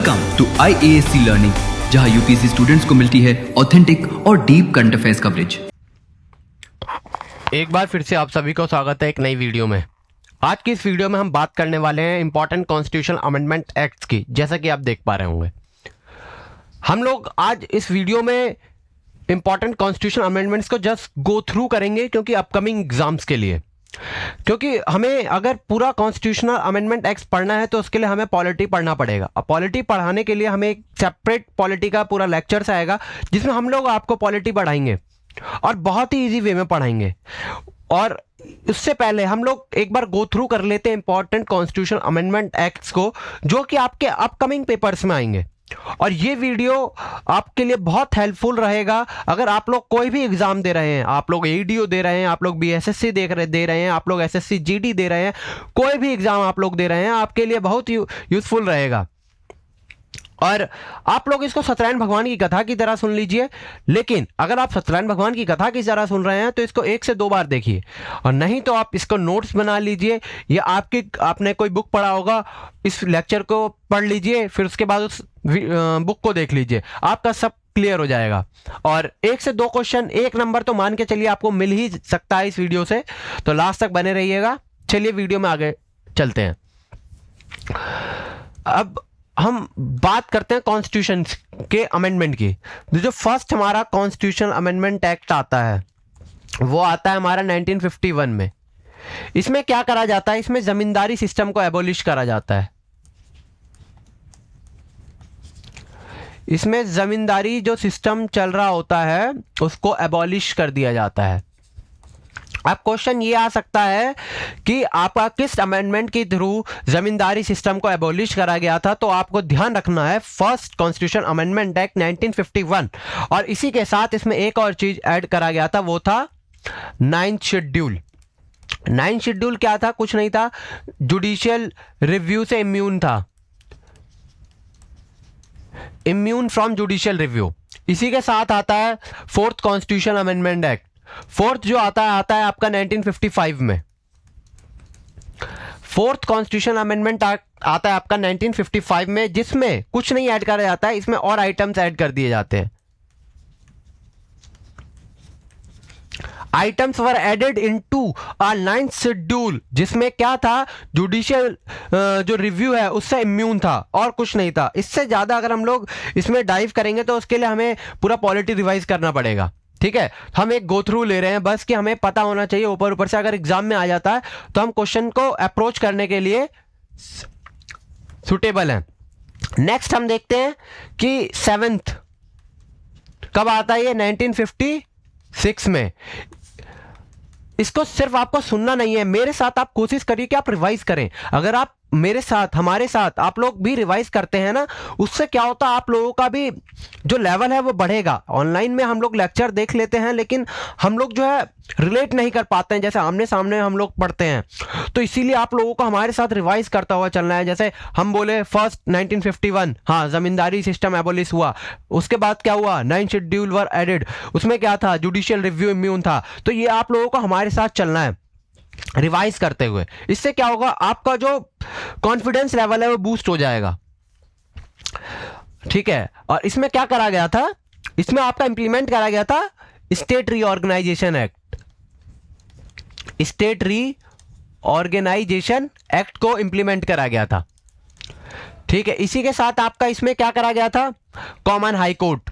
Welcome to IASC learning, जहां UPSC students को मिलती है ऑथेंटिक और डीप करंट अफेयर्स कवरेज। एक बार फिर से आप सभी को स्वागत है एक नई वीडियो में। आज की इस वीडियो में हम बात करने वाले हैं इंपॉर्टेंट कॉन्स्टिट्यूशनल अमेंडमेंट एक्ट्स की। जैसा कि आप देख पा रहे होंगे, हम लोग आज इस वीडियो में इंपॉर्टेंट कॉन्स्टिट्यूशनल अमेंडमेंट्स को जस्ट गो थ्रू करेंगे, क्योंकि अपकमिंग एग्जाम्स के लिए, क्योंकि हमें अगर पूरा कॉन्स्टिट्यूशनल अमेंडमेंट एक्ट पढ़ना है तो उसके लिए हमें पॉलिटी पढ़ना पड़ेगा। अब पॉलिटी पढ़ाने के लिए हमें एक सेपरेट पॉलिटी का पूरा लेक्चर्स आएगा, जिसमें हम लोग आपको पॉलिटी पढ़ाएंगे और बहुत ही इजी वे में पढ़ाएंगे। और उससे पहले हम लोग एक बार गो थ्रू कर लेते हैं इंपॉर्टेंट कॉन्स्टिट्यूशनल अमेंडमेंट एक्ट्स को, जो कि आपके अपकमिंग पेपर्स में आएंगे। और ये वीडियो आपके लिए बहुत हेल्पफुल रहेगा अगर आप लोग कोई भी एग्जाम दे रहे हैं, आप लोग ADO दे रहे हैं, आप लोग BSSC दे रहे हैं, आप लोग SSC GD दे रहे हैं, कोई भी एग्जाम आप लोग दे रहे हैं, आपके लिए बहुत यूजफुल रहेगा। और आप लोग इसको सत्यनारायण भगवान की कथा की तरह सुन लीजिए, लेकिन अगर आप सत्यनारायण भगवान की कथा की तरह सुन रहे हैं तो इसको 1 से 2 बार देखिए, और नहीं तो आप इसको नोट्स बना लीजिए, या आपने कोई बुक पढ़ा होगा, इस लेक्चर को पढ़ लीजिए, फिर उसके बाद उस बुक को देख लीजिए, आपका सब क्लियर हो जाएगा। और 1 से 2 क्वेश्चन 1 नंबर तो मान के चलिए आपको मिल ही सकता है इस वीडियो से, तो लास्ट तक बने रहिएगा। चलिए वीडियो में आगे चलते हैं। अब हम बात करते हैं कॉन्स्टिट्यूशन के अमेंडमेंट की। जो फर्स्ट हमारा कॉन्स्टिट्यूशनल अमेंडमेंट एक्ट आता है वो आता है हमारा 1951 में। इसमें क्या करा जाता है, इसमें जमींदारी सिस्टम को एबॉलिश करा जाता है। इसमें जमींदारी जो सिस्टम चल रहा होता है उसको एबॉलिश कर दिया जाता है। अब क्वेश्चन ये आ सकता है कि आपका किस अमेंडमेंट के थ्रू जमींदारी सिस्टम को एबॉलिश करा गया था, तो आपको ध्यान रखना है फर्स्ट कॉन्स्टिट्यूशन अमेंडमेंट एक्ट 1951। और इसी के साथ इसमें एक और चीज ऐड करा गया था, वो था 9th शेड्यूल। 9th शेड्यूल क्या था? कुछ नहीं था, जुडिशियल रिव्यू से इम्यून था, इम्यून फ्रॉम जुडिशियल रिव्यू। इसी के साथ आता है 4th constitution amendment act. 4th जो आता है आपका 1955 में। 4th कॉन्स्टिट्यूशन अमेंडमेंट आता है आपका 1955 में, जिसमें कुछ नहीं ऐड करा जाता है, इसमें और आइटम्स ऐड कर दिए जाते हैं। Items were added into a 9th schedule, जिसमें क्या था, जुडिशियल जो रिव्यू है उससे इम्यून था और कुछ नहीं था। इससे ज्यादा अगर हम लोग इसमें डाइव करेंगे तो उसके लिए हमें पूरा पॉलिटी रिवाइज करना पड़ेगा। ठीक है, हम एक गो थ्रू ले रहे हैं बस, कि हमें पता होना चाहिए ऊपर ऊपर से। अगर एग्जाम में आ जाता है तो हम क्वेश्चन को अप्रोच करने के लिए सुटेबल हैं। नेक्स्ट हम देखते हैं कि 7th कब आता है, ये 1956 में। इसको सिर्फ आपको सुनना नहीं है, मेरे साथ आप कोशिश करिए कि आप रिवाइज करें। अगर आप मेरे साथ, हमारे साथ आप लोग भी रिवाइज करते हैं ना, उससे क्या होता है, आप लोगों का भी जो लेवल है वो बढ़ेगा। ऑनलाइन में हम लोग लेक्चर देख लेते हैं, लेकिन हम लोग जो है रिलेट नहीं कर पाते हैं जैसे आमने सामने हम लोग पढ़ते हैं। तो इसीलिए आप लोगों को हमारे साथ रिवाइज करता हुआ चलना है। जैसे हम बोले फर्स्ट 1951, हाँ, जमींदारी सिस्टम एबॉलिश हुआ। उसके बाद क्या हुआ, 9th शेड्यूल वर एडेड, उसमें क्या था, जुडिशियल रिव्यू इम्यून था। तो ये आप लोगों को हमारे साथ चलना है रिवाइज करते हुए। इससे क्या होगा, आपका जो कॉन्फिडेंस लेवल है वो बूस्ट हो जाएगा। ठीक है, और इसमें क्या करा गया था, इसमें आपका इंप्लीमेंट करा गया था state reorganisation act. State reorganisation act को इंप्लीमेंट करा गया था। ठीक है, इसी के साथ आपका इसमें क्या करा गया था, कॉमन हाई कोर्ट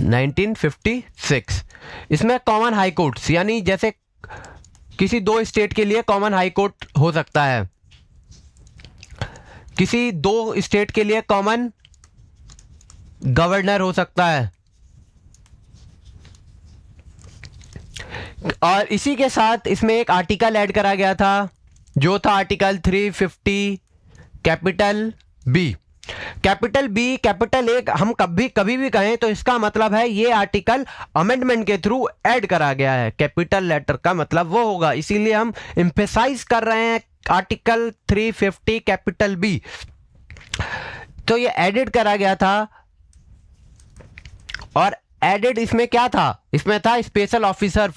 1956। इसमें कॉमन हाई कोर्ट्स, यानी जैसे किसी 2 स्टेट के लिए कॉमन हाई कोर्ट हो सकता है, किसी 2 स्टेट के लिए कॉमन गवर्नर हो सकता है। और इसी के साथ इसमें एक आर्टिकल ऐड करा गया था, जो था article 350 capital B. Capital B, capital A हम कभी भी कहें तो इसका मतलब है ये आर्टिकल अमेंडमेंट के थ्रू ऐड करा गया है। कैपिटल लेटर का मतलब वो होगा, इसीलिए हम एम्फेसाइज कर रहे हैं आर्टिकल 350 कैपिटल बी। तो ये एडिट करा गया था। और एडेड इसमें क्या था, इसमें था special officer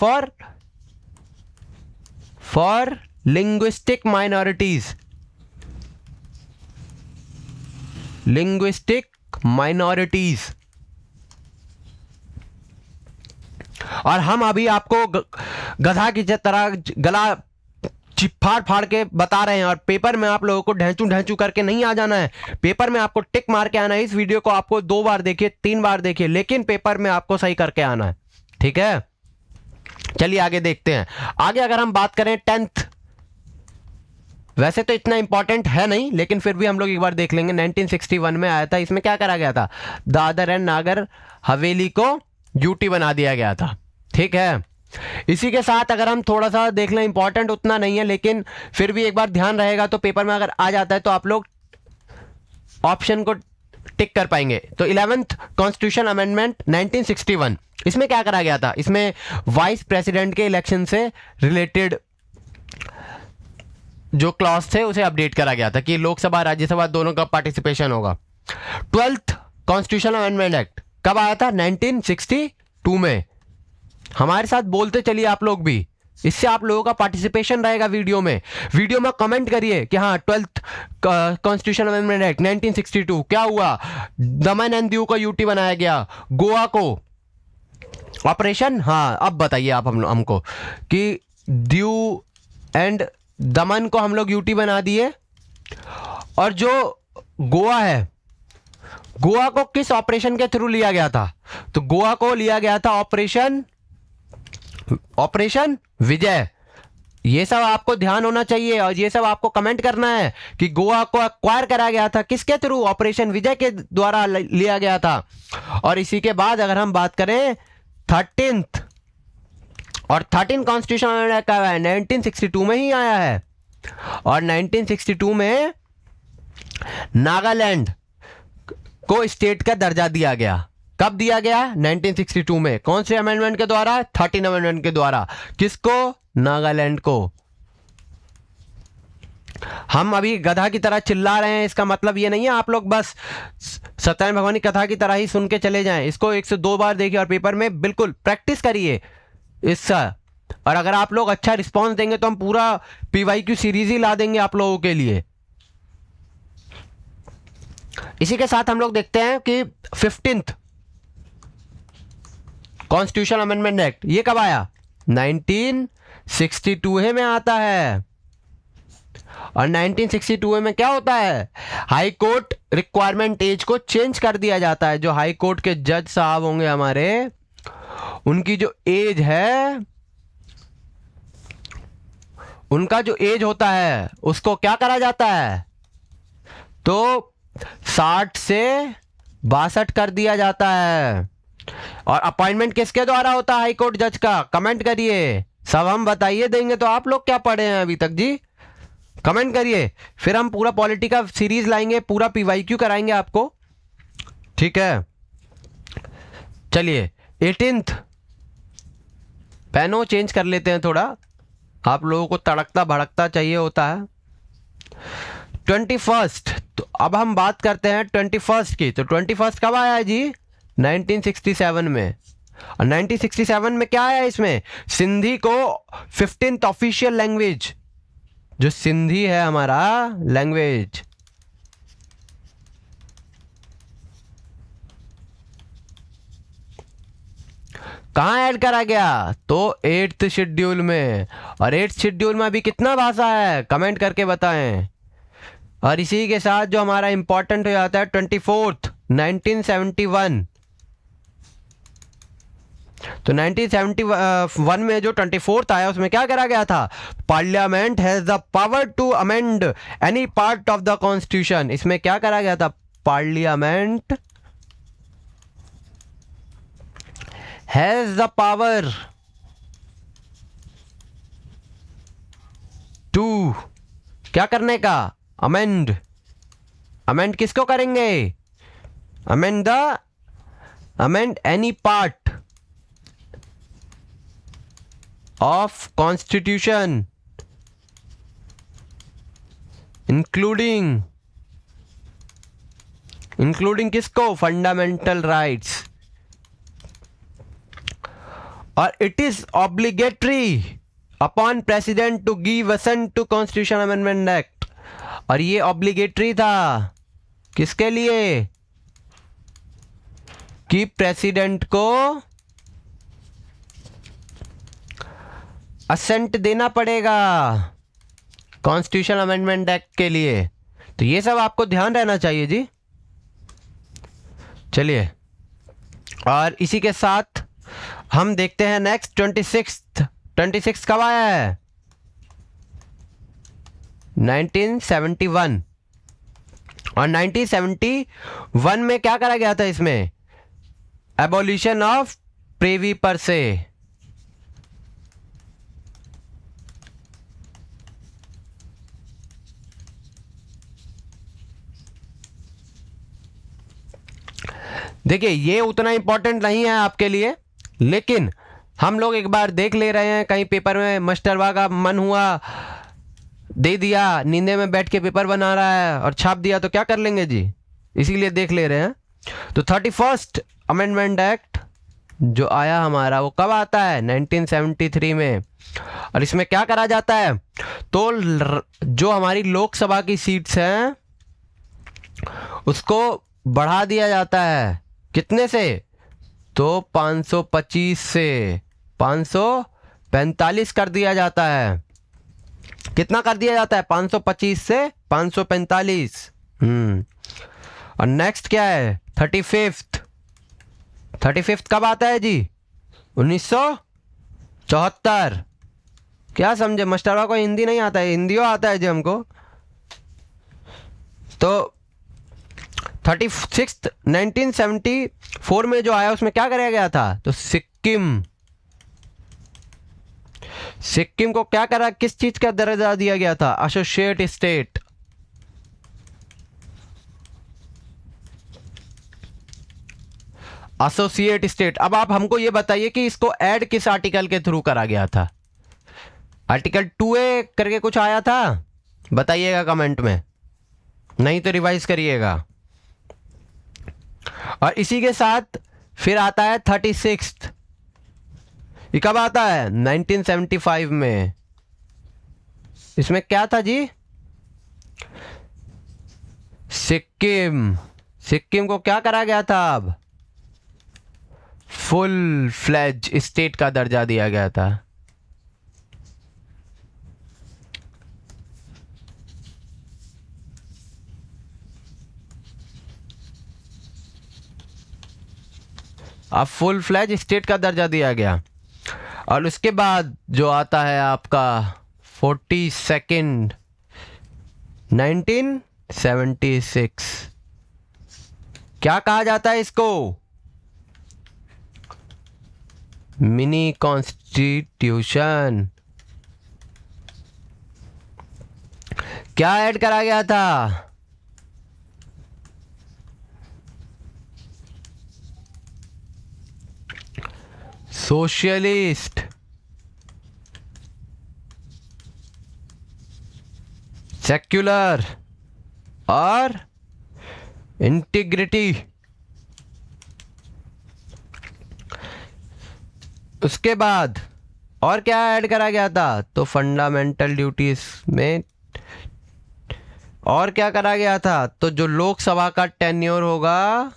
for linguistic minorities. Linguistic minorities. और हम अभी आपको गधा की तरह गला फाड़ फाड़ के बता रहे हैं, और पेपर में आप लोगों को ढैंचू ढैंचू करके नहीं आ जाना है। पेपर में आपको टिक मार के आना है। इस वीडियो को आपको 2 बार देखिए, 3 बार देखिए, लेकिन पेपर में आपको सही करके आना है, ठीक है। चलिए आगे देखते हैं। आगे अगर हम बात करें 10th, वैसे तो इतना इंपॉर्टेंट है नहीं, लेकिन फिर भी हम लोग एक बार देख लेंगे। 1961 में आया था। इसमें क्या करा गया था? दादर एंड नागर हवेली को यूटी बना दिया गया था, ठीक है। इसी के साथ अगर हम थोड़ा सा देख लें, इंपॉर्टेंट उतना नहीं है, लेकिन फिर भी एक बार ध्यान रहेगा तो पेपर में अगर आ जाता है तो आप लोग ऑप्शन को टिक कर पाएंगे। तो 11th कॉन्स्टिट्यूशन अमेंडमेंट 1961, इसमें क्या करा गया था? इसमें वाइस प्रेसिडेंट के इलेक्शन से रिलेटेड जो क्लॉज थे उसे अपडेट करा गया था कि लोकसभा राज्यसभा दोनों का पार्टिसिपेशन होगा। 12th कॉन्स्टिट्यूशन अमेंडमेंट एक्ट कब आया था? 1962 में। हमारे साथ बोलते चलिए आप लोग भी, इससे आप लोगों का पार्टिसिपेशन रहेगा वीडियो में। वीडियो में कमेंट करिए कि हाँ 12th कॉन्स्टिट्यूशन अमेंडमेंट एक्ट 1962 क्या हुआ? दमन एंड दीव को यूटी बनाया गया, गोवा को ऑपरेशन, हाँ अब बताइए आप हमको कि दीव एंड दमन को हम लोग यूटी बना दिए, और जो गोवा है, गोवा को किस ऑपरेशन के थ्रू लिया गया था? तो गोवा को लिया गया था ऑपरेशन विजय। ये सब आपको ध्यान होना चाहिए, और ये सब आपको कमेंट करना है कि गोवा को एक्वायर करा गया था किसके थ्रू? ऑपरेशन विजय के द्वारा लिया गया था। और इसी के बाद अगर हम बात करें 13th, और 13 कॉन्स्टिट्यूशन अमेंडमेंट कब है? 1962 में ही आया है। और 1962 में नागालैंड को स्टेट का दर्जा दिया गया। कब दिया गया? 1962 में। कौन से अमेंडमेंट के द्वारा? 13 अमेंडमेंट के द्वारा। किसको? नागालैंड को। हम अभी गधा की तरह चिल्ला रहे हैं, इसका मतलब ये नहीं है आप लोग बस सत्यनारायण भगवान की कथा की तरह ही सुन के चले जाएं। इसको 1 से 2 बार देखिए और पेपर में बिल्कुल प्रैक्टिस करिए इसका। और अगर आप लोग अच्छा रिस्पॉन्स देंगे तो हम पूरा PYQ सीरीज ही ला देंगे आप लोगों के लिए। इसी के साथ हम लोग देखते हैं कि 15th कॉन्स्टिट्यूशन अमेंडमेंट एक्ट, ये कब आया? 1962 में आता है। और 1962 में क्या होता है? हाई कोर्ट रिक्वायरमेंट एज को चेंज कर दिया जाता है। जो हाई कोर्ट के जज साहब होंगे हमारे, उनकी जो एज है, उनका जो एज होता है उसको क्या करा जाता है? तो 60 से 62 कर दिया जाता है। और अपॉइंटमेंट किसके द्वारा होता है हाई कोर्ट जज का? कमेंट करिए, सब हम बताइए देंगे। तो आप लोग क्या पढ़े हैं अभी तक जी? कमेंट करिए, फिर हम पूरा पॉलिटी का सीरीज लाएंगे, पूरा PYQ कराएंगे आपको, ठीक है। चलिए 18th, पेनो चेंज कर लेते हैं थोड़ा, आप लोगों को तड़कता भड़कता चाहिए होता है। 21st, तो अब हम बात करते हैं 21st की। तो 21st कब आया है जी? 1967 में। और 1967 में क्या आया? इसमें सिंधी को 15th ऑफिशियल लैंग्वेज, जो सिंधी है हमारा लैंग्वेज, कहाँ ऐड करा गया? तो 8th शेड्यूल में। और 8th शेड्यूल में अभी कितना भाषा है? कमेंट करके बताएं। और इसी के साथ जो हमारा इंपॉर्टेंट हो जाता है 24th 1971। तो 1971 में जो 24th आया उसमें क्या करा गया था? Parliament has the power to amend any part of the constitution. इसमें क्या करा गया था? Parliament has the power to क्या करने का? अमेंड। अमेंड किसको करेंगे? Amend any part of constitution including किसको? Fundamental rights. और it is obligatory upon president to give assent to constitution amendment act. और ये ऑब्लिगेटरी था किसके लिए? कि प्रेसिडेंट को असेंट देना पड़ेगा कॉन्स्टिट्यूशन अमेंडमेंट एक्ट के लिए। तो ये सब आपको ध्यान रहना चाहिए जी। चलिए, और इसी के साथ हम देखते हैं नेक्स्ट 26 कब आया है? 1971। और 1971 में क्या करा गया था? इसमें एबॉलिशन ऑफ प्रिवी पर से। देखिए, ये उतना इंपॉर्टेंट नहीं है आपके लिए, लेकिन हम लोग एक बार देख ले रहे हैं। कहीं पेपर में मास्टरवा का मन हुआ, दे दिया, नींदे में बैठ के पेपर बना रहा है और छाप दिया, तो क्या कर लेंगे जी? इसीलिए देख ले रहे हैं। तो 31st अमेंडमेंट एक्ट जो आया हमारा, वो कब आता है? 1973 में। और इसमें क्या करा जाता है? तो जो हमारी लोकसभा की सीट्स हैं उसको बढ़ा दिया जाता है। कितने से? तो 525 से 545 कर दिया जाता है। कितना कर दिया जाता है? 525 से 545। और नेक्स्ट क्या है? 35th कब आता है जी? 1974। क्या समझे? मास्टरवा को हिंदी नहीं आता है, हिंदियों आता है जी हमको। तो 36th 1974 में जो आया उसमें क्या कराया गया था? तो सिक्किम को क्या करा? किस चीज का दर्जा दिया गया था? Associate state. Associate state. अब आप हमको ये बताइए कि इसको ऐड किस आर्टिकल के थ्रू करा गया था? आर्टिकल 2A करके कुछ आया था? बताइएगा कमेंट में, नहीं तो रिवाइज करिएगा। और इसी के साथ फिर आता है 36th। ये कब आता है? 1975 में। इसमें क्या था जी? सिक्किम को क्या करा गया था? अब फुल फ्लेज स्टेट का दर्जा दिया गया था। अब फुल फ्लेज स्टेट का दर्जा दिया गया। और उसके बाद जो आता है आपका 42nd 1976। क्या कहा जाता है इसको? Mini constitution. क्या ऐड करा गया था? सोशलिस्ट, सेक्युलर और इंटीग्रिटी। उसके बाद और क्या ऐड करा गया था? तो फंडामेंटल ड्यूटीज में और क्या करा गया था? तो जो लोकसभा का टेन्योर होगा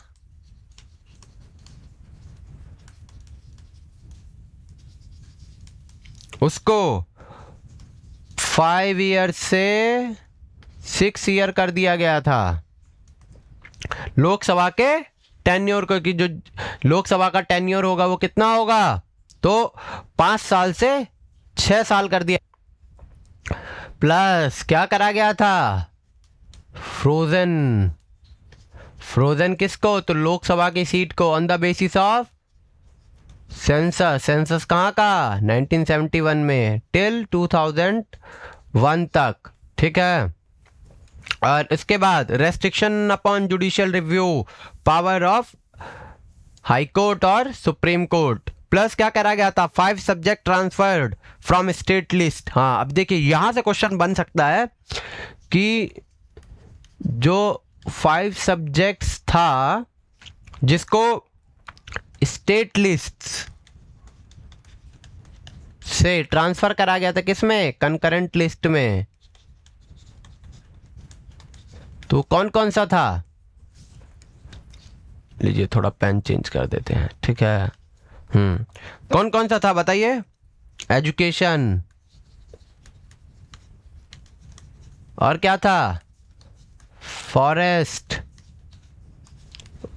उसको 5 ईयर से 6 ईयर कर दिया गया था। लोकसभा के टेन्योर को, कि जो लोकसभा का टेन्योर होगा वो कितना होगा? तो 5 साल से 6 साल कर दिया। प्लस क्या करा गया था? फ्रोजन किसको? तो लोकसभा की सीट को on the basis of census कहाँ का? 1971 में टिल 2001 तक। ठीक है। और इसके बाद restriction upon judicial review power of high court और सुप्रीम कोर्ट। प्लस क्या करा गया था? 5 subject transferred from state list. हाँ, अब देखिए यहां से क्वेश्चन बन सकता है कि जो 5 सब्जेक्ट्स था जिसको स्टेट लिस्ट से ट्रांसफर करा गया था, किसमें? कंकरेंट लिस्ट में। तो कौन कौन सा था? लीजिए थोड़ा पेन चेंज कर देते हैं, ठीक है। कौन कौन सा था बताइए? एजुकेशन, और क्या था? फॉरेस्ट,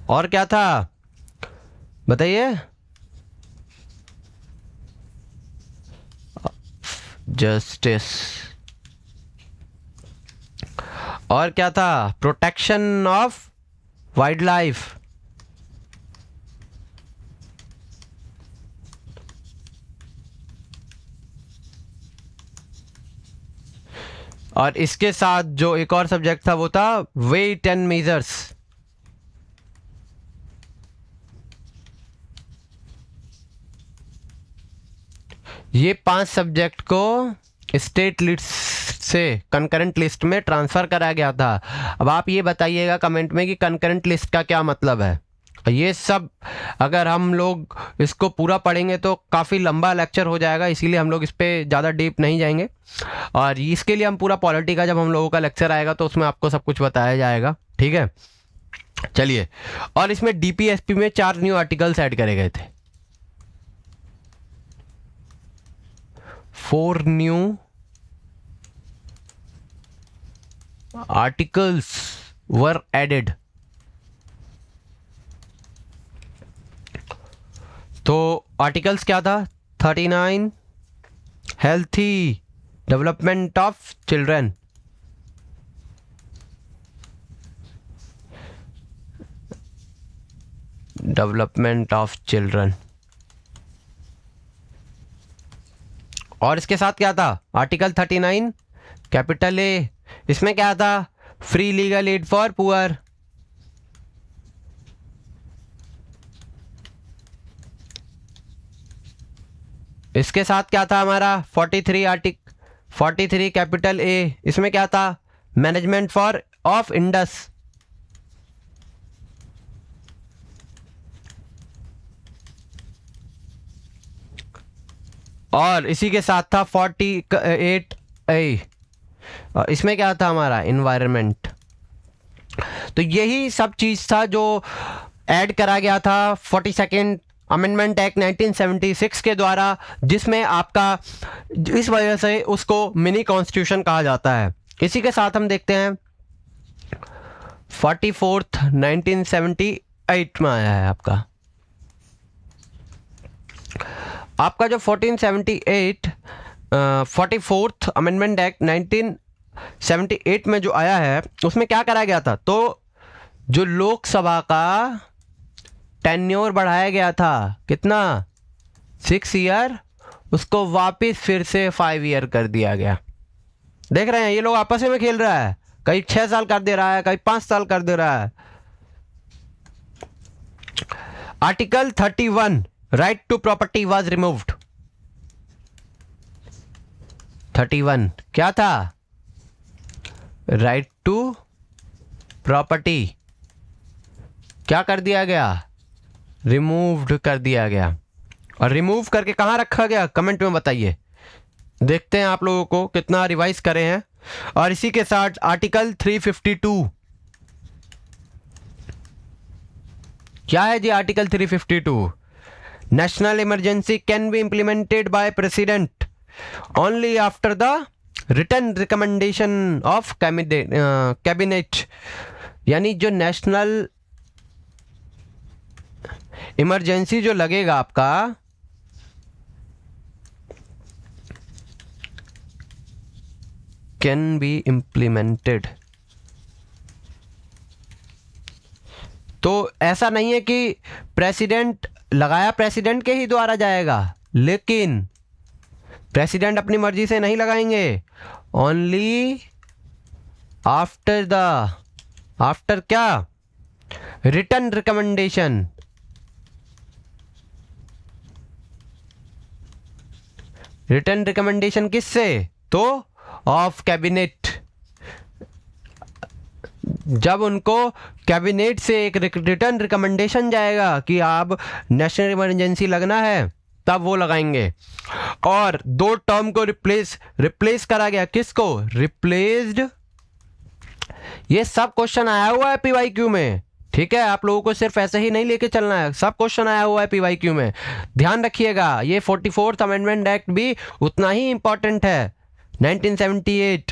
और क्या था बताइए? जस्टिस, और क्या था? प्रोटेक्शन ऑफ वाइल्ड लाइफ, और इसके साथ जो एक और सब्जेक्ट था वो था वेट एंड मेजर्स। ये 5 सब्जेक्ट को स्टेट लिस्ट से कंकरेंट लिस्ट में ट्रांसफ़र करा गया था। अब आप ये बताइएगा कमेंट में कि कंकरेंट लिस्ट का क्या मतलब है। ये सब अगर हम लोग इसको पूरा पढ़ेंगे तो काफ़ी लंबा लेक्चर हो जाएगा, इसीलिए हम लोग इस पर ज़्यादा डीप नहीं जाएंगे। और इसके लिए हम पूरा पॉलिटी का जब हम लोगों का लेक्चर आएगा तो उसमें आपको सब कुछ बताया जाएगा, ठीक है। चलिए, और इसमें डीपीएसपी में 4 न्यू आर्टिकल्स ऐड करे गए थे। 4 न्यू आर्टिकल्स वर एडेड। तो आर्टिकल्स क्या था? 39 healthy development of children, development of children. और इसके साथ क्या था? आर्टिकल 39 कैपिटल ए, इसमें क्या था? Free legal aid for poor. इसके साथ क्या था हमारा? 43 कैपिटल ए, इसमें क्या था? Management for of Indus. और इसी के साथ था 48 ए, इसमें क्या था हमारा? इन्वायरमेंट। तो यही सब चीज़ था जो ऐड करा गया था 42nd अमेंडमेंट एक्ट 1976 के द्वारा, जिसमें आपका इस वजह से उसको मिनी कॉन्स्टिट्यूशन कहा जाता है। इसी के साथ हम देखते हैं 44th 1978 में आया है आपका जो 44th अमेंडमेंट एक्ट 1978 में जो आया है उसमें क्या करा गया था? तो जो लोकसभा का टेन्योर बढ़ाया गया था, कितना? 6 ईयर, उसको वापस फिर से 5 ईयर कर दिया गया। देख रहे हैं ये लोग आपस में खेल रहा है, कहीं 6 साल कर दे रहा है, कहीं 5 साल कर दे रहा है। Article 31 right to property was removed. 31 क्या था? राइट टू प्रॉपर्टी क्या कर दिया गया? रिमूव्ड कर दिया गया। और रिमूव करके कहाँ रखा गया? कमेंट में बताइए, देखते हैं आप लोगों को कितना रिवाइज करे हैं। और इसी के साथ आर्टिकल 352 क्या है जी? Article 352, national emergency can be implemented by president only after the written recommendation of cabinet. यानी जो नेशनल इमरजेंसी जो लगेगा आपका, कैन बी इम्प्लीमेंटेड। तो ऐसा नहीं है कि प्रेसिडेंट लगाया प्रेसिडेंट के ही द्वारा जाएगा, लेकिन प्रेसिडेंट अपनी मर्जी से नहीं लगाएंगे, ओनली आफ्टर क्या? Written recommendation. रिटन रिकमेंडेशन किससे? तो ऑफ कैबिनेट। जब उनको कैबिनेट से एक रिटन रिकमेंडेशन जाएगा कि आप नेशनल इमरजेंसी लगना है, तब वो लगाएंगे। और 2 टर्म को रिप्लेस करा गया। किसको? रिप्लेस्ड। ये सब क्वेश्चन आया हुआ है पीवाईक्यू में, ठीक है, आप लोगों को सिर्फ ऐसे ही नहीं लेके चलना है, सब क्वेश्चन आया हुआ है पीवाईक्यू में, ध्यान रखिएगा। ये 44th अमेंडमेंट एक्ट भी उतना ही इंपॉर्टेंट है 1978,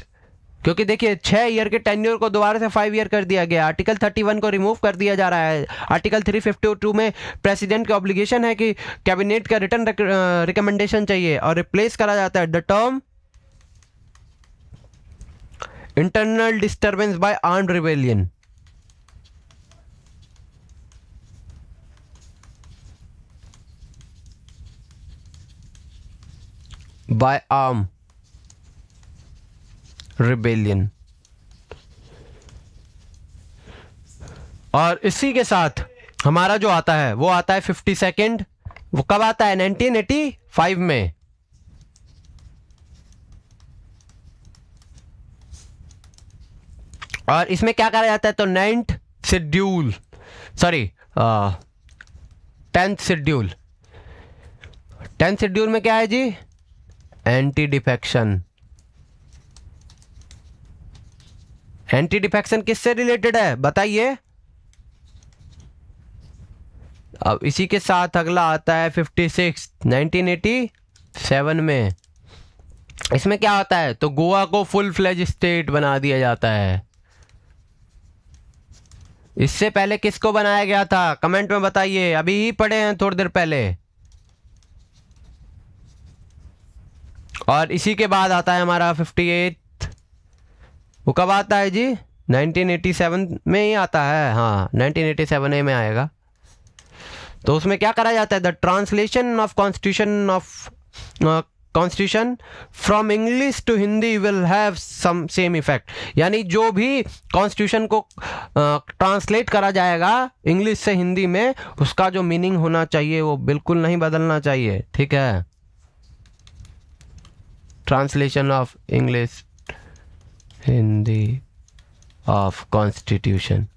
क्योंकि देखिए 6 ईयर के टेन्योर को दोबारा से 5 ईयर कर दिया गया। आर्टिकल 31 को रिमूव कर दिया जा रहा है। आर्टिकल 352 में प्रेसिडेंट की ऑब्लिगेशन है कि कैबिनेट का रिटर्न रिकमेंडेशन चाहिए, और रिप्लेस करा जाता है the term internal disturbance by armed rebellion. By arm rebellion. और इसी के साथ हमारा जो आता है वो आता है 52nd। वो कब आता है? 1985 में। और इसमें क्या करा जाता है? तो 9th schedule, sorry 10th schedule. 10th schedule में क्या है जी? Anti defection. एंटी डिफेक्शन किससे रिलेटेड है बताइए? अब इसी के साथ अगला आता है 56 1987 में। इसमें क्या होता है? तो गोवा को फुल फ्लेज स्टेट बना दिया जाता है। इससे पहले किसको बनाया गया था? कमेंट में बताइए, अभी ही पढ़े हैं थोड़ी देर पहले। और इसी के बाद आता है हमारा 58। वो कब आता है जी? 1987 में ही आता है, हाँ 1987 में आएगा। तो उसमें क्या करा जाता है? The translation of constitution from English to Hindi will have some same effect. यानी जो भी कॉन्स्टिट्यूशन को ट्रांसलेट करा जाएगा इंग्लिश से हिंदी में, उसका जो मीनिंग होना चाहिए वो बिल्कुल नहीं बदलना चाहिए। ठीक है, translation of English Hindi of constitution.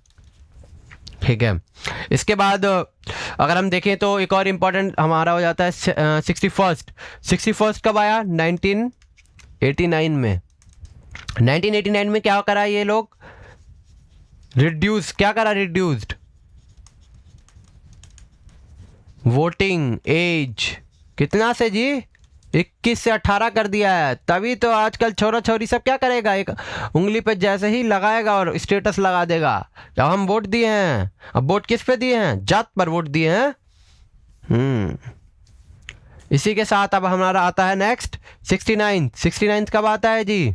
ठीक है, इसके बाद अगर हम देखें तो एक और इम्पॉर्टेंट हमारा हो जाता है 61st कब आया? 1989 में। 1989 में क्या करा ये लोग? रिड्यूस, क्या करा? रिड्यूस्ड वोटिंग एज कितना से जी? 21 से 18 कर दिया है। तभी तो आजकल छोरा छोरी सब क्या करेगा? एक उंगली पे जैसे ही लगाएगा और स्टेटस लगा देगा, अब हम वोट दिए हैं। अब वोट किस पे दिए हैं? जात पर वोट दिए हैं। इसी के साथ अब हमारा आता है नेक्स्ट 69 कब आता है जी?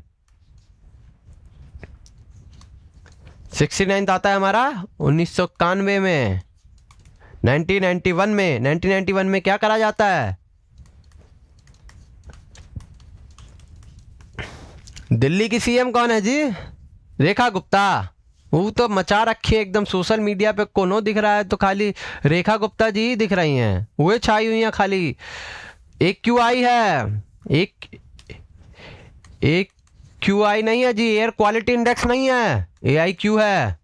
69 आता है हमारा 1991 में। 1991 में क्या करा जाता है? दिल्ली की सीएम कौन है जी? रेखा गुप्ता। वो तो मचा रखी है एकदम, सोशल मीडिया पे कोनो दिख रहा है तो खाली रेखा गुप्ता जी ही दिख रही हैं, वो छाई हुई हैं खाली। एक QI है, एक QI नहीं है जी, एयर क्वालिटी इंडेक्स नहीं है, AIQ है।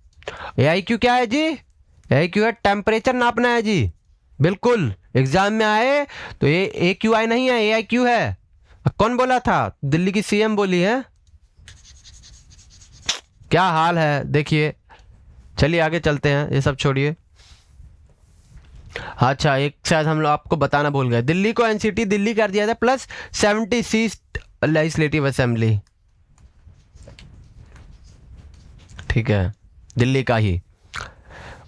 AIQ क्या है जी? AIQ है टेम्परेचर नापना है जी। बिल्कुल, एग्जाम में आए तो ये AQI नहीं है, AIQ है। कौन बोला था? दिल्ली की सीएम बोली है। क्या हाल है देखिए। चलिए आगे चलते हैं, ये सब छोड़िए। अच्छा, एक शायद हम लोग आपको बताना भूल गए, दिल्ली को NCT दिल्ली कर दिया था प्लस 70 सीट लेजिस्लेटिव असेंबली। ठीक है, दिल्ली का ही।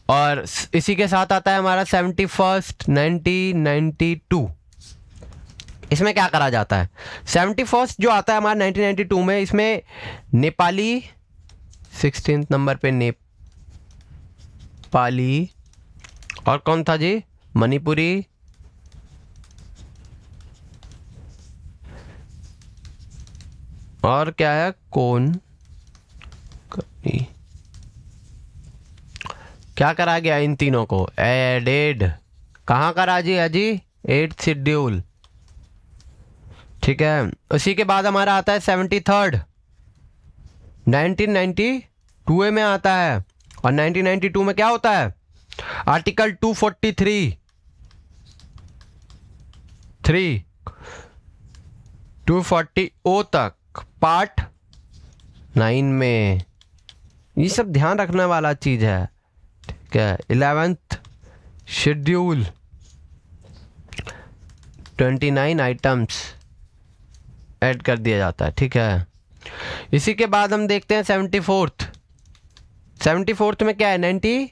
और इसी के साथ आता है हमारा 71st 1992। इसमें क्या करा जाता है? 71st जो आता है हमारा 1992 में, इसमें नेपाली 16th नंबर पे नेपाली, और कौन था जी? मणिपुरी, और क्या है? कौन क्या करा गया इन तीनों को? एडेड। कहाँ करा जी? अजी 8th शेड्यूल। ठीक है, उसी के बाद हमारा आता है 73rd 1992 में आता है। और 1992 में क्या होता है? आर्टिकल 243 240O तक पार्ट 9 में। ये सब ध्यान रखने वाला चीज है। ठीक ठीक है। 11th शेड्यूल 29 आइटम्स ऐड कर दिया जाता है, ठीक है। इसी के बाद हम देखते हैं 74th में क्या है, 92।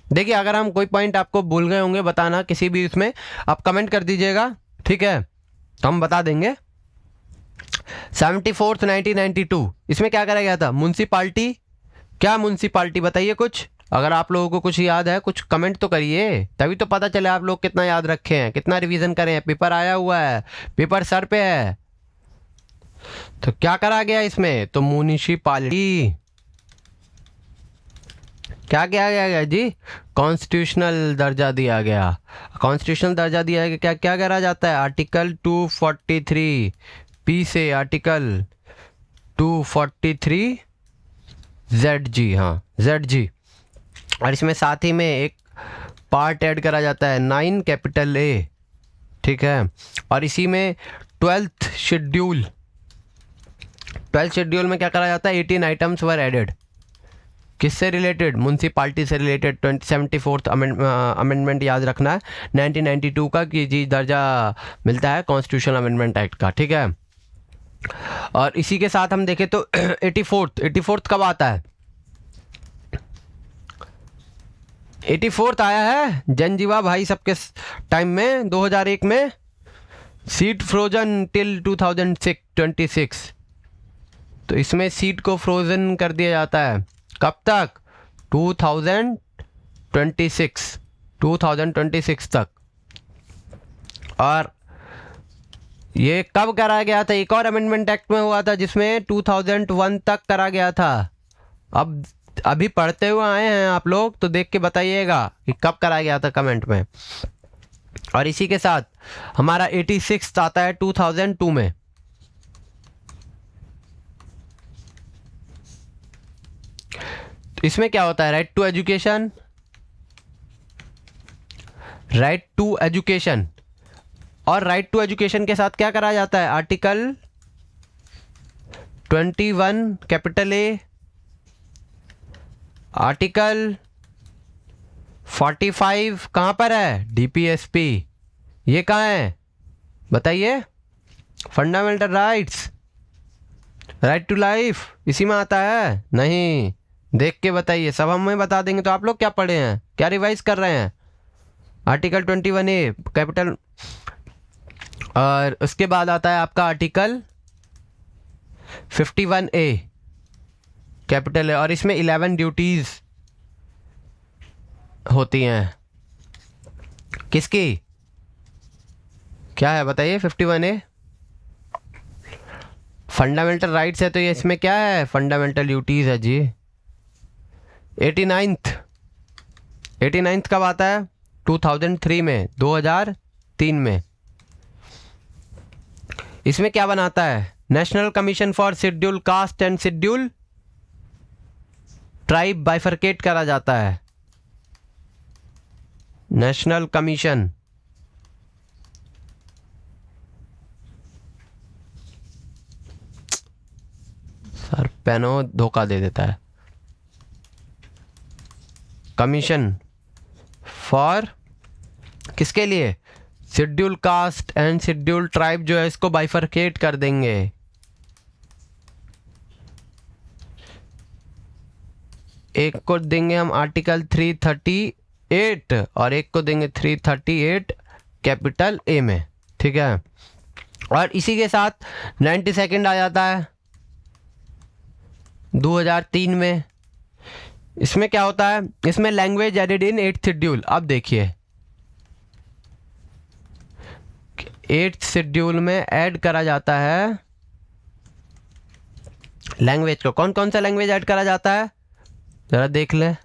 देखिए अगर हम कोई पॉइंट आपको भूल गए होंगे बताना किसी भी उसमें, आप कमेंट कर दीजिएगा, ठीक है, तो हम बता देंगे। 74th 1992 इसमें क्या करा गया था, म्युनिसिपालिटी। क्या म्युनिसिपालिटी बताइए कुछ, अगर आप लोगों को कुछ याद है कुछ कमेंट तो करिए, तभी तो पता चले आप लोग कितना याद रखे हैं, कितना रिवीजन करे हैं। पेपर आया हुआ है, पेपर सर पे है, तो क्या करा गया इसमें, तो म्युनिसिपालिटी क्या किया गया जी, कॉन्स्टिट्यूशनल दर्जा दिया गया। कॉन्स्टिट्यूशनल दर्जा दिया गया, क्या क्या करा जाता है, आर्टिकल 243 पी से आर्टिकल 243 ZG, हाँ ZG। और इसमें साथ ही में एक पार्ट ऐड करा जाता है 9 कैपिटल A, ठीक है। और इसी में 12th शेड्यूल में क्या करा जाता है, 18 आइटम्स वर एडेड। किससे रिलेटेड, म्युनिसिपालिटी से रिलेटेड। 74th अमेंडमेंट याद रखना है 1992 का, कि जी दर्जा मिलता है कॉन्स्टिट्यूशनल अमेंडमेंट एक्ट का, ठीक है। और इसी के साथ हम देखें तो 84th कब आता है, 84th आया है जनजीवा भाई सबके टाइम में, 2001 में। सीट फ्रोजन टिल 2026, तो इसमें सीट को फ्रोजन कर दिया जाता है कब तक, 2026 तक। और ये कब करा गया था, एक और अमेंडमेंट एक्ट में हुआ था जिसमें 2001 तक करा गया था। अब अभी पढ़ते हुए आए हैं आप लोग, तो देख के बताइएगा कि कब कराया गया था कमेंट में। और इसी के साथ हमारा 86 आता है 2002 में। इसमें क्या होता है, राइट टू एजुकेशन। और राइट टू एजुकेशन के साथ क्या करा जाता है, आर्टिकल 21 कैपिटल A, आर्टिकल 45 कहाँ पर है, DPSP। ये कहाँ है बताइए, fundamental rights, right to life, इसी में आता है नहीं, देख के बताइए, सब हमें बता देंगे। तो आप लोग क्या पढ़े हैं, क्या रिवाइज कर रहे हैं, आर्टिकल 21A कैपिटल। और उसके बाद आता है आपका आर्टिकल 51A कैपिटल है, और इसमें 11 ड्यूटीज होती हैं। किसकी, क्या है बताइए, 51A फंडामेंटल राइट्स है, तो ये इसमें क्या है, फंडामेंटल ड्यूटीज है जी। 89th कब आता है, 2003 में, 2003 में। इसमें क्या बनाता है, national commission for schedule caste and schedule tribe bifurcate करा जाता है, नेशनल कमीशन। सर पेनो धोखा दे देता है, कमीशन फॉर किसके लिए, schedule caste and schedule tribe जो है इसको बाइफरकेट कर देंगे। एक को देंगे हम आर्टिकल 338 और एक को देंगे 338 कैपिटल A में, ठीक है। और इसी के साथ 92nd आ जाता है 2003 में। इसमें क्या होता है, इसमें language added in 8th schedule. अब देखिए 8th शेड्यूल में ऐड करा जाता है लैंग्वेज को। कौन कौन सा लैंग्वेज ऐड करा जाता है जरा देख लें।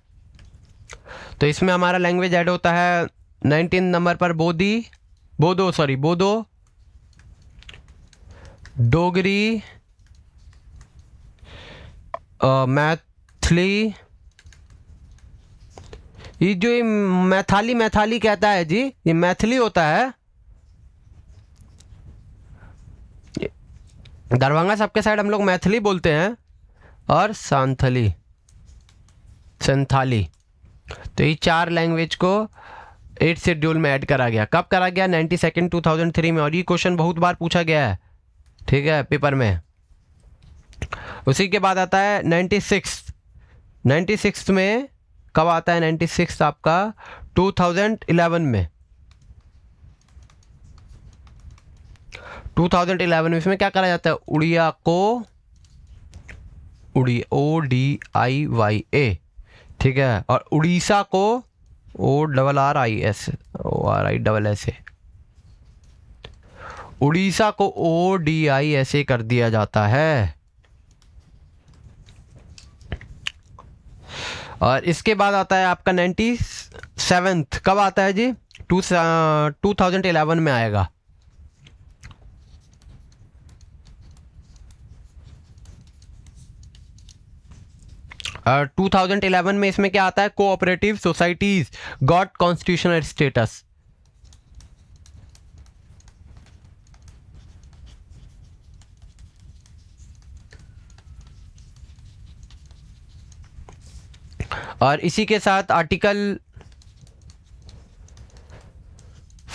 तो इसमें हमारा लैंग्वेज ऐड होता है 19 नंबर पर बोडो, डोगरी, मैथिली। ये जो ये मैथाली कहता है जी, ये मैथिली होता है। दरभंगा सबके साइड हम लोग मैथिली बोलते हैं। और सांथली, संथाली। तो ये 4 लैंग्वेज को 8 शेड्यूल में ऐड करा गया। कब करा गया? 92 2003 में। और ये क्वेश्चन बहुत बार पूछा गया है, ठीक है, पेपर में। उसी के बाद आता है 96 में। कब आता है 96 आपका? 2011 में। 2011 में इसमें क्या करा जाता है? उड़िया को ODIYA, ठीक है, और उड़ीसा को ORRISA, उड़ीसा को ODISA कर दिया जाता है। और इसके बाद आता है आपका 97। कब आता है जी? 2011 में आएगा। और 2011 में इसमें क्या आता है? Cooperative societies got constitutional status. और इसी के साथ article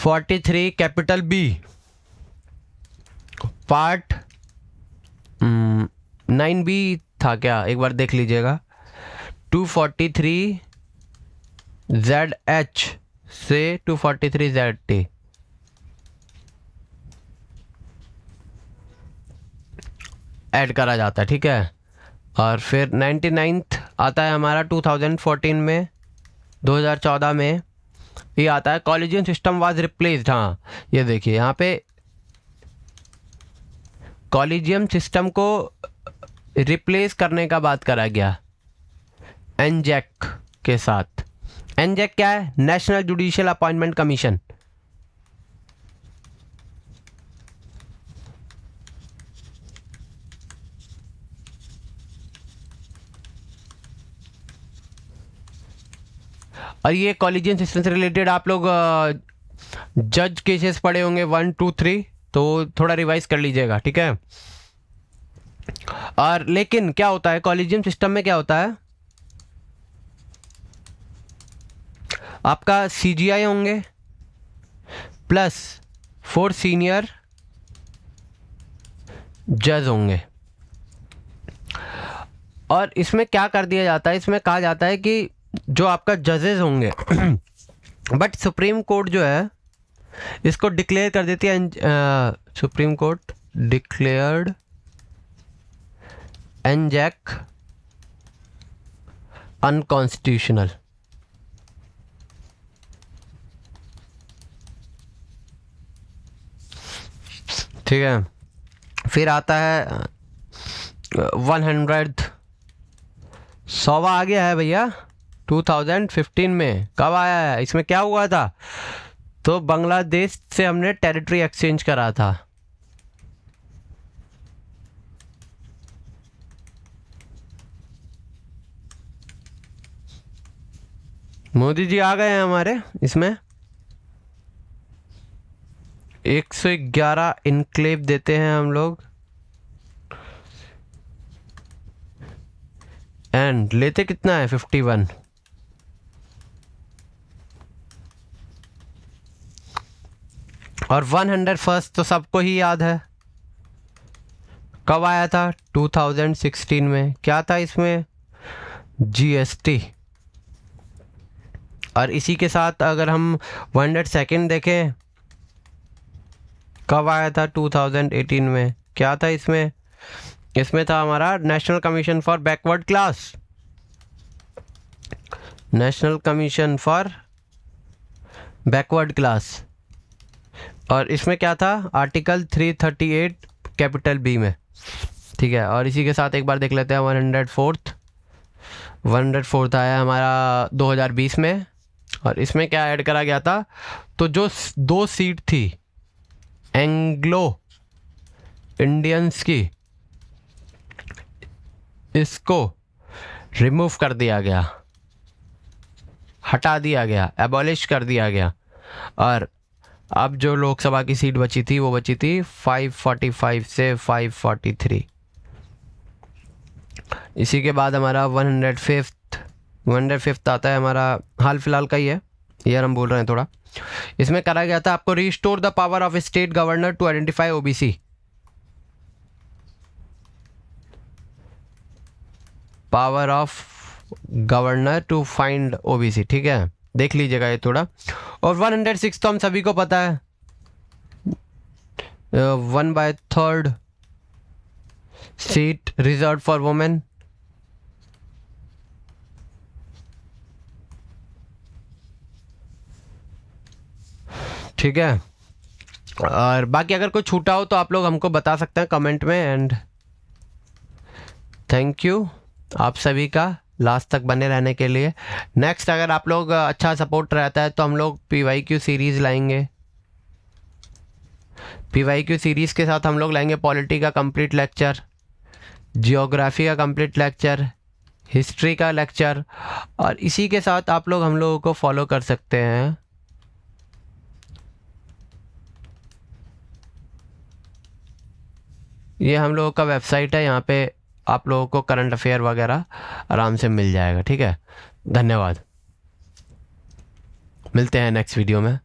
43 capital B part 9B था क्या? एक बार देख लीजिएगा। 243 ZH से 243 ZT ऐड करा जाता है, ठीक है। और फिर 99th आता है हमारा 2014 में, 2014 में ये आता है कॉलेजियन सिस्टम वाज रिप्लेस्ड। हाँ, ये देखिए यहाँ पे कॉलेजियम सिस्टम को रिप्लेस करने का बात करा गया एनजैक के साथ। एनजैक क्या है? National judicial appointment commission. और ये कॉलेजियन सिस्टम से रिलेटेड आप लोग जज केसेस पढ़े होंगे 1 2 3, तो थोड़ा रिवाइज कर लीजिएगा, ठीक है। और लेकिन क्या होता है कॉलेजियम सिस्टम में? क्या होता है? आपका CGI होंगे प्लस 4 सीनियर जज होंगे। और इसमें क्या कर दिया जाता है? इसमें कहा जाता है कि जो आपका जजेस होंगे बट सुप्रीम कोर्ट जो है इसको डिक्लेयर कर देती है। Supreme court declared एनजैक unconstitutional. ठीक है। फिर आता है 100 आ गया है भैया 2015 में। कब आया है? इसमें क्या हुआ था? तो बांग्लादेश से हमने टेरिटरी एक्सचेंज करा था। मोदी जी आ गए हैं हमारे इसमें। 111 इनक्लेव देते हैं हम लोग एंड लेते कितना है? 51। और 101 तो सबको ही याद है। कब आया था? 2016 में। क्या था इसमें? GST। और इसी के साथ अगर हम 102 देखें, कब आया था? 2018 में। क्या था इसमें? इसमें था हमारा national commission for backward class. National commission for backward class. और इसमें क्या था? आर्टिकल 338 कैपिटल बी में। ठीक है। और इसी के साथ एक बार देख लेते हैं 104th आया हमारा 2020 में। और इसमें क्या ऐड करा गया था? तो जो 2 सीट थी एंग्लो इंडियंस की, इसको रिमूव कर दिया गया, हटा दिया गया, एबॉलिश कर दिया गया। और अब जो लोकसभा की सीट बची थी वो बची थी 545 से 543। इसी के बाद हमारा 105th 105 आता है हमारा, हाल फिलहाल का ही है, ईयर हम बोल रहे हैं थोड़ा। इसमें करा गया था आपको restore the power of state governor to identify OBC, power of governor to find OBC, ठीक है, देख लीजिएगा ये थोड़ा। और 106 तो हम सभी को पता है, 1/3 सीट रिजर्व फॉर वुमेन। ठीक है, और बाकी अगर कोई छूटा हो तो आप लोग हमको बता सकते हैं कमेंट में। एंड थैंक यू आप सभी का लास्ट तक बने रहने के लिए। नेक्स्ट अगर आप लोग अच्छा सपोर्ट रहता है तो हम लोग PYQ सीरीज़ लाएंगे। PYQ सीरीज़ के साथ हम लोग लाएंगे पॉलिटी का कंप्लीट लेक्चर, जियोग्राफी का कंप्लीट लेक्चर, हिस्ट्री का लेक्चर, और इसी के साथ आप लोग हम लोगों को फॉलो कर सकते हैं ये हम लोगों का वेबसाइट है, यहाँ पे आप लोगों को करंट अफेयर वगैरह आराम से मिल जाएगा। ठीक है, धन्यवाद, मिलते हैं नेक्स्ट वीडियो में।